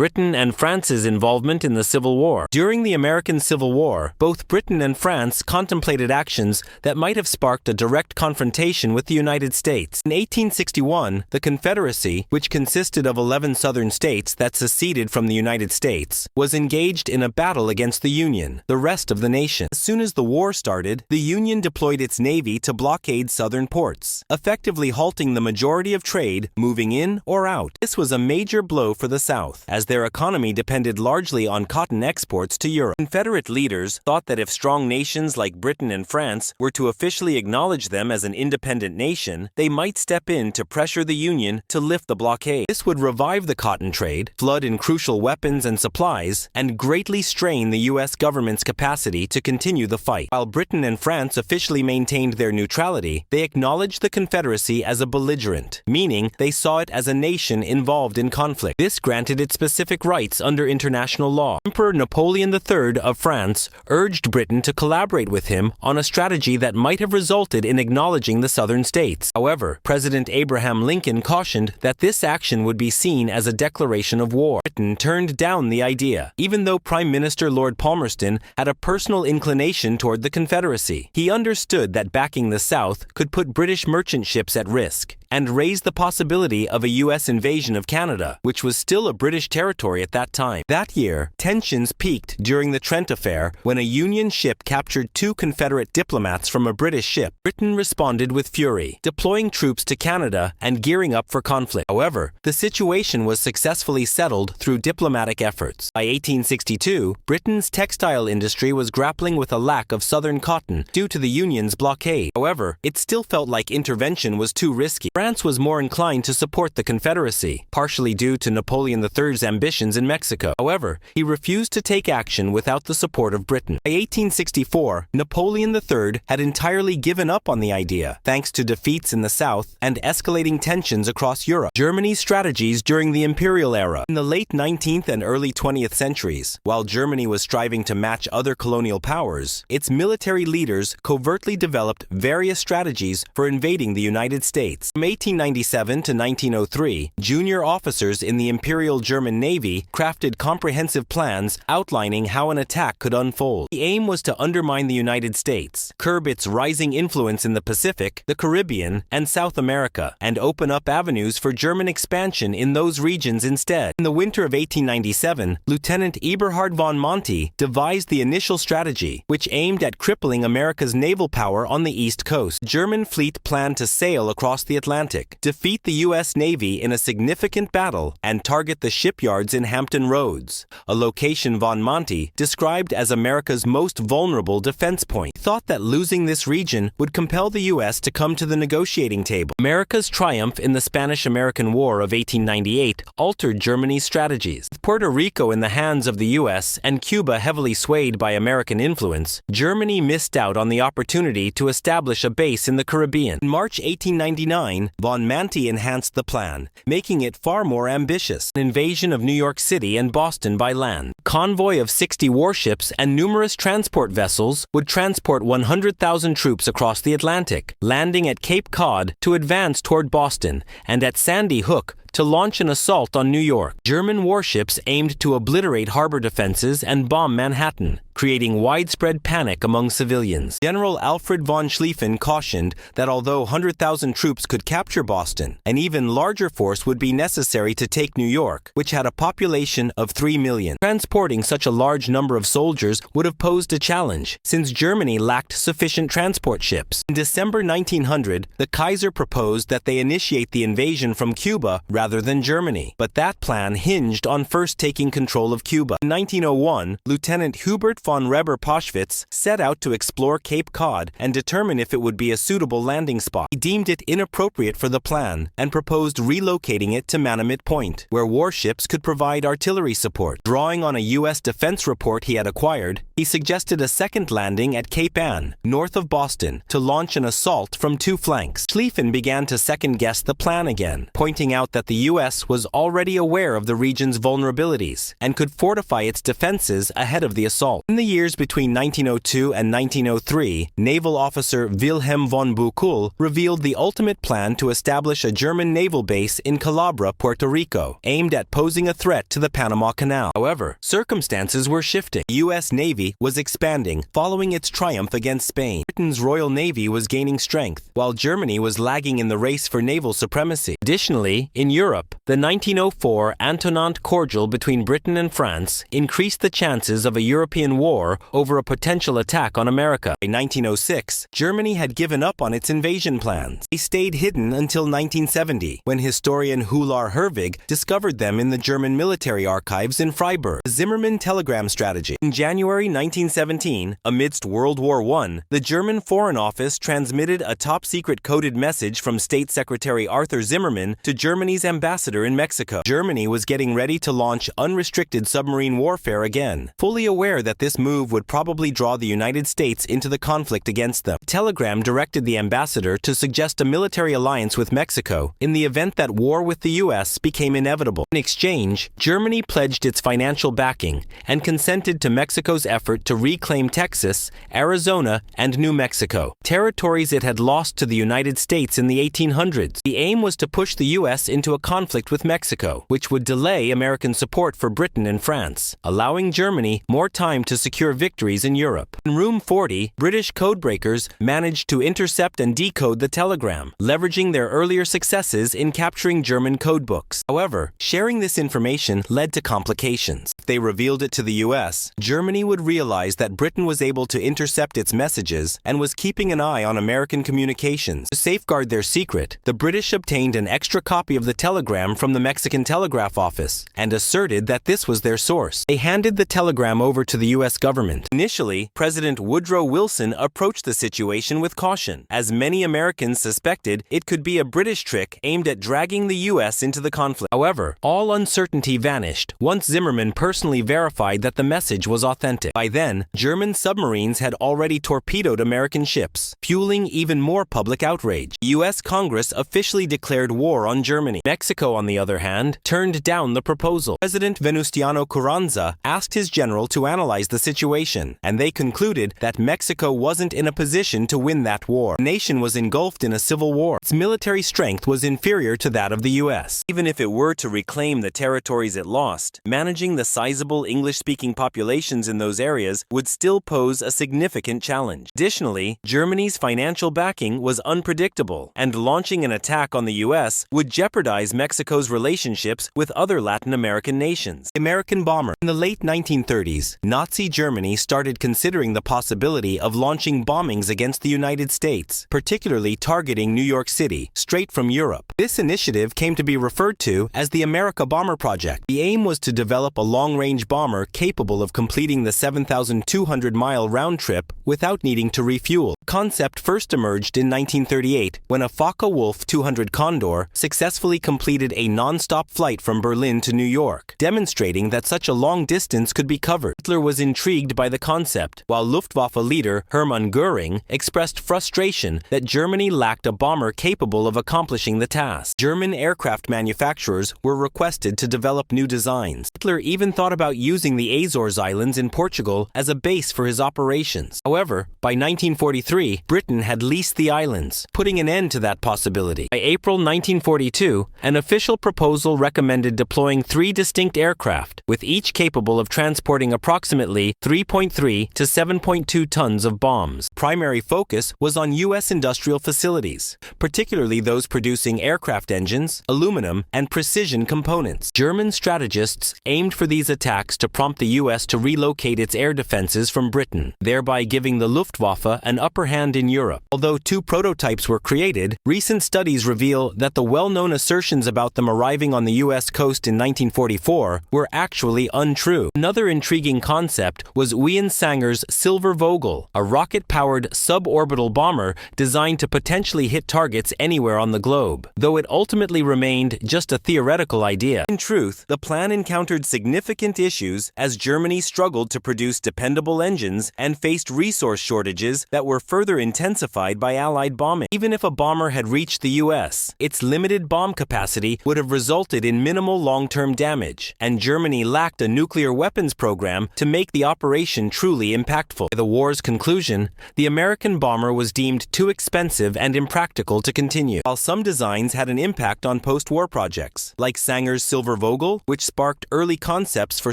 Britain and France's involvement in the Civil War. During the American Civil War, both Britain and France contemplated actions that might have sparked a direct confrontation with the United States. In 1861, the Confederacy, which consisted of 11 southern states that seceded from the United States, was engaged in a battle against the Union, the rest of the nation. As soon as the war started, the Union deployed its navy to blockade southern ports, effectively halting the majority of trade moving in or out. This was a major blow for the South, as their economy depended largely on cotton exports to Europe. Confederate leaders thought that if strong nations like Britain and France were to officially acknowledge them as an independent nation, they might step in to pressure the Union to lift the blockade. This would revive the cotton trade, flood in crucial weapons and supplies, and greatly strain the U.S. government's capacity to continue the fight. While Britain and France officially maintained their neutrality, they acknowledged the Confederacy as a belligerent, meaning they saw it as a nation involved in conflict. This granted it specific rights under international law. Emperor Napoleon III of France urged Britain to collaborate with him on a strategy that might have resulted in acknowledging the southern states. However, President Abraham Lincoln cautioned that this action would be seen as a declaration of war. Britain turned down the idea, even though Prime Minister Lord Palmerston had a personal inclination toward the Confederacy. He understood that backing the South could put British merchant ships at risk and raise the possibility of a U.S. invasion of Canada, which was still a British territory at that time. That year, tensions peaked during the Trent Affair when a Union ship captured 2 Confederate diplomats from a British ship. Britain responded with fury, deploying troops to Canada and gearing up for conflict. However, the situation was successfully settled through diplomatic efforts. By 1862, Britain's textile industry was grappling with a lack of southern cotton due to the Union's blockade. However, it still felt like intervention was too risky. France was more inclined to support the Confederacy, partially due to Napoleon III's ambitions in Mexico. However, he refused to take action without the support of Britain. By 1864, Napoleon III had entirely given up on the idea, thanks to defeats in the South and escalating tensions across Europe. Germany's strategies during the imperial era. In the late 19th and early 20th centuries, while Germany was striving to match other colonial powers, its military leaders covertly developed various strategies for invading the United States. From 1897 to 1903, junior officers in the Imperial German Navy crafted comprehensive plans outlining how an attack could unfold. The aim was to undermine the United States, curb its rising influence in the Pacific, the Caribbean, and South America, and open up avenues for German expansion in those regions instead. In the winter of 1897, Lieutenant Eberhard von Monty devised the initial strategy, which aimed at crippling America's naval power on the East Coast. The German fleet planned to sail across the Atlantic, defeat the U.S. Navy in a significant battle, and target the shipyards in Hampton Roads, a location von Monty described as America's most vulnerable defense point. He thought that losing this region would compel the U.S. to come to the negotiating table. America's triumph in the Spanish-American War of 1898 altered Germany's strategies. With Puerto Rico in the hands of the U.S. and Cuba heavily swayed by American influence, Germany missed out on the opportunity to establish a base in the Caribbean. In March 1899, von Monty enhanced the plan, making it far more ambitious. An invasion of New York City and Boston by land. A convoy of 60 warships and numerous transport vessels would transport 100,000 troops across the Atlantic, landing at Cape Cod to advance toward Boston, and at Sandy Hook to launch an assault on New York. German warships aimed to obliterate harbor defenses and bomb Manhattan, creating widespread panic among civilians. General Alfred von Schlieffen cautioned that although 100,000 troops could capture Boston, an even larger force would be necessary to take New York, which had a population of 3 million. Transporting such a large number of soldiers would have posed a challenge, since Germany lacked sufficient transport ships. In December 1900, the Kaiser proposed that they initiate the invasion from Cuba rather than Germany, but that plan hinged on first taking control of Cuba. In 1901, Lieutenant Hubert von Reber-Paschwitz set out to explore Cape Cod and determine if it would be a suitable landing spot. He deemed it inappropriate for the plan and proposed relocating it to Manamet Point, where warships could provide artillery support. Drawing on a U.S. defense report he had acquired, he suggested a second landing at Cape Ann, north of Boston, to launch an assault from 2 flanks. Schlieffen began to second-guess the plan again, pointing out that the U.S. was already aware of the region's vulnerabilities and could fortify its defenses ahead of the assault. In the years between 1902 and 1903, naval officer Wilhelm von Buchel revealed the ultimate plan to establish a German naval base in Calabria, Puerto Rico, aimed at posing a threat to the Panama Canal. However, circumstances were shifting. The U.S. Navy was expanding following its triumph against Spain. Britain's Royal Navy was gaining strength, while Germany was lagging in the race for naval supremacy. Additionally, in Europe, the 1904 Entente Cordiale between Britain and France increased the chances of a European war over a potential attack on America. In 1906, Germany had given up on its invasion plans. They stayed hidden until 1970, when historian Hular Herwig discovered them in the German military archives in Freiburg. The Zimmermann telegram strategy. In January 1917, amidst World War I, the German Foreign Office transmitted a top-secret coded message from State Secretary Arthur Zimmermann to Germany's ambassador in Mexico. Germany was getting ready to launch unrestricted submarine warfare again, fully aware that this move would probably draw the United States into the conflict against them. The telegram directed the ambassador to suggest a military alliance with Mexico in the event that war with the U.S. became inevitable. In exchange, Germany pledged its financial backing and consented to Mexico's effort to reclaim Texas, Arizona, and New Mexico, territories it had lost to the United States in the 1800s. The aim was to push the U.S. into a conflict with Mexico, which would delay American support for Britain and France, allowing Germany more time to secure victories in Europe. In Room 40, British codebreakers managed to intercept and decode the telegram, leveraging their earlier successes in capturing German codebooks. However, sharing this information led to complications. If they revealed it to the U.S., Germany would realize that Britain was able to intercept its messages and was keeping an eye on American communications. To safeguard their secret, the British obtained an extra copy of the telegram from the Mexican Telegraph Office and asserted that this was their source. They handed the telegram over to the U.S. government. Initially, President Woodrow Wilson approached the situation with caution, as many Americans suspected it could be a British trick aimed at dragging the U.S. into the conflict. However, all uncertainty vanished once Zimmermann personally verified that the message was authentic. By then, German submarines had already torpedoed American ships, fueling even more public outrage. The U.S. Congress officially declared war on Germany. Mexico, on the other hand, turned down the proposal. President Venustiano Carranza asked his general to analyze the situation, and they concluded that Mexico wasn't in a position to win that war. The nation was engulfed in a civil war. Its military strength was inferior to that of the U.S. Even if it were to reclaim the territories it lost, managing the sizable English-speaking populations in those areas would still pose a significant challenge. Additionally, Germany's financial backing was unpredictable, and launching an attack on the U.S. would jeopardize Mexico's relationships with other Latin American nations. The American bomber. In the late 1930s, Nazi Germany started considering the possibility of launching bombings against the United States, particularly targeting New York City, straight from Europe. This initiative came to be referred to as the America Bomber Project. The aim was to develop a long-range bomber capable of completing the 7,200-mile round trip without needing to refuel. The concept first emerged in 1938 when a Focke-Wulf 200 Condor successfully completed a non-stop flight from Berlin to New York, demonstrating that such a long distance could be covered. Hitler was intrigued by the concept, while Luftwaffe leader Hermann Göring expressed frustration that Germany lacked a bomber capable of accomplishing the task. German aircraft manufacturers were requested to develop new designs. Hitler even thought about using the Azores Islands in Portugal as a base for his operations. However, by 1943, Britain had leased the islands, putting an end to that possibility. By April 1942, an official proposal recommended deploying 3 distinct aircraft, with each capable of transporting approximately 3.3 to 7.2 tons of bombs. Primary focus was on U.S. industrial facilities, particularly those producing aircraft engines, aluminum, and precision components. German strategists aimed for these attacks to prompt the U.S. to relocate its air defenses from Britain, thereby giving the Luftwaffe an upper hand in Europe. Although 2 prototypes were created, recent studies reveal that the well-known assertions about them arriving on the U.S. coast in 1944 were actually untrue. Another intriguing concept was Wien Sanger's Silver Vogel, a rocket-powered suborbital bomber designed to potentially hit targets anywhere on the globe, though it ultimately remained just a theoretical idea. In truth, the plan encountered significant issues as Germany struggled to produce dependable engines and faced resource shortages that were further intensified by Allied bombing. Even if a bomber had reached the U.S., its limited bomb capacity would have resulted in minimal long-term damage, and Germany lacked a nuclear weapons program to make the operation truly impactful. By the war's conclusion, the American bomber was deemed too expensive and impractical to continue, while some designs had an impact on post-war projects, like Sanger's Silvervogel, which sparked early concepts for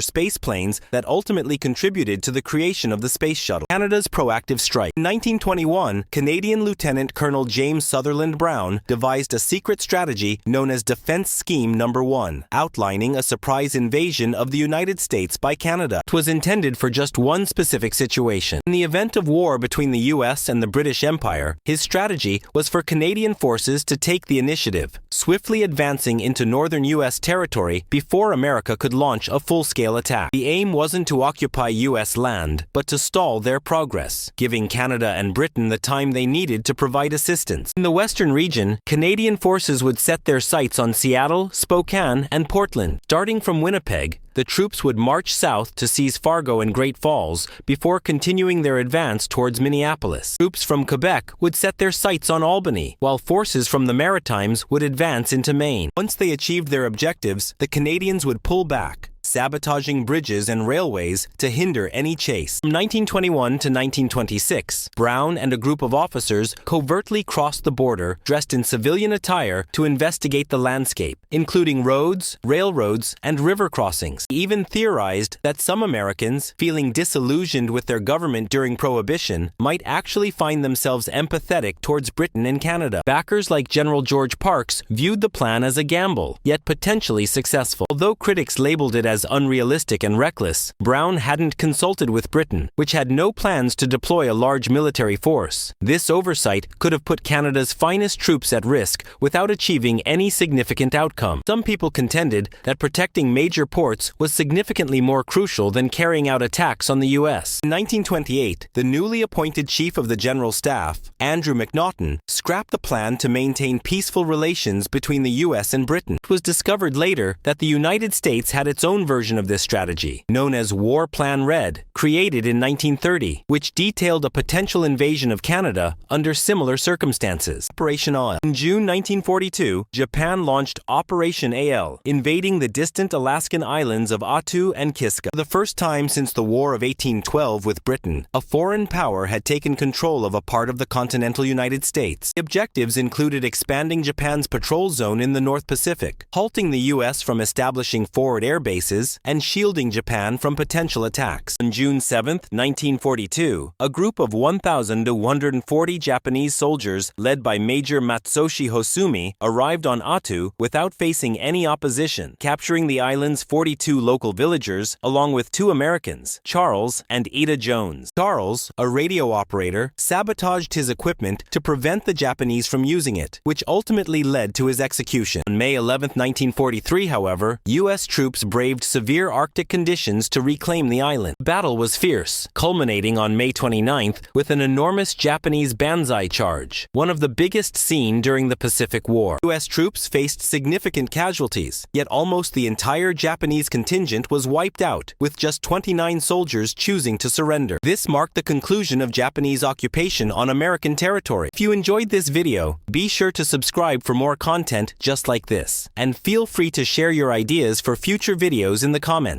space planes that ultimately contributed to the creation of the space shuttle. Canada's proactive strike. In 1921, Canadian Lieutenant Colonel James Sutherland Brown devised a secret strategy known as Defense Scheme No. 1, outlining a surprise invasion of the United States by Canada. It was intended for just one specific situation. In the event of war between the U.S. and the British Empire, his strategy was for Canadian forces to take the initiative, swiftly advancing into northern U.S. territory before America could launch a full-scale attack. The aim wasn't to occupy U.S. land, but to stall their progress, giving Canada and Britain the time they needed to provide assistance. In the western region, Canadian forces would set their sights on Seattle, Spokane, and Portland. Starting from Winnipeg, the troops would march south to seize Fargo and Great Falls before continuing their advance towards Minneapolis. Troops from Quebec would set their sights on Albany, while forces from the Maritimes would advance into Maine. Once they achieved their objectives, the Canadians would pull back, sabotaging bridges and railways to hinder any chase. From 1921 to 1926, Brown and a group of officers covertly crossed the border dressed in civilian attire to investigate the landscape, including roads, railroads, and river crossings. He even theorized that some Americans, feeling disillusioned with their government during Prohibition, might actually find themselves empathetic towards Britain and Canada. Backers like General George Parks viewed the plan as a gamble, yet potentially successful. Although critics labeled it as unrealistic and reckless, Brown hadn't consulted with Britain, which had no plans to deploy a large military force. This oversight could have put Canada's finest troops at risk without achieving any significant outcome. Some people contended that protecting major ports was significantly more crucial than carrying out attacks on the U.S. In 1928, the newly appointed Chief of the General Staff, Andrew McNaughton, scrapped the plan to maintain peaceful relations between the U.S. and Britain. It was discovered later that the United States had its own version of this strategy, known as War Plan Red, created in 1930, which detailed a potential invasion of Canada under similar circumstances. Operation AL. In June 1942, Japan launched Operation AL, invading the distant Alaskan islands of Attu and Kiska. For the first time since the War of 1812 with Britain, a foreign power had taken control of a part of the continental United States. The objectives included expanding Japan's patrol zone in the North Pacific, halting the U.S. from establishing forward air bases, and shielding Japan from potential attacks. On June 7, 1942, a group of 1,000 to 140 Japanese soldiers led by Major Matsuoshi Hosumi arrived on Attu without facing any opposition, capturing the island's 42 local villagers along with 2 Americans, Charles and Ida Jones. Charles, a radio operator, sabotaged his equipment to prevent the Japanese from using it, which ultimately led to his execution. On May 11, 1943, however, U.S. troops braved severe Arctic conditions to reclaim the island. The battle was fierce, culminating on May 29th with an enormous Japanese banzai charge, one of the biggest seen during the Pacific War. U.S. troops faced significant casualties, yet almost the entire Japanese contingent was wiped out, with just 29 soldiers choosing to surrender. This marked the conclusion of Japanese occupation on American territory. If you enjoyed this video, be sure to subscribe for more content just like this, and feel free to share your ideas for future videos in the comments.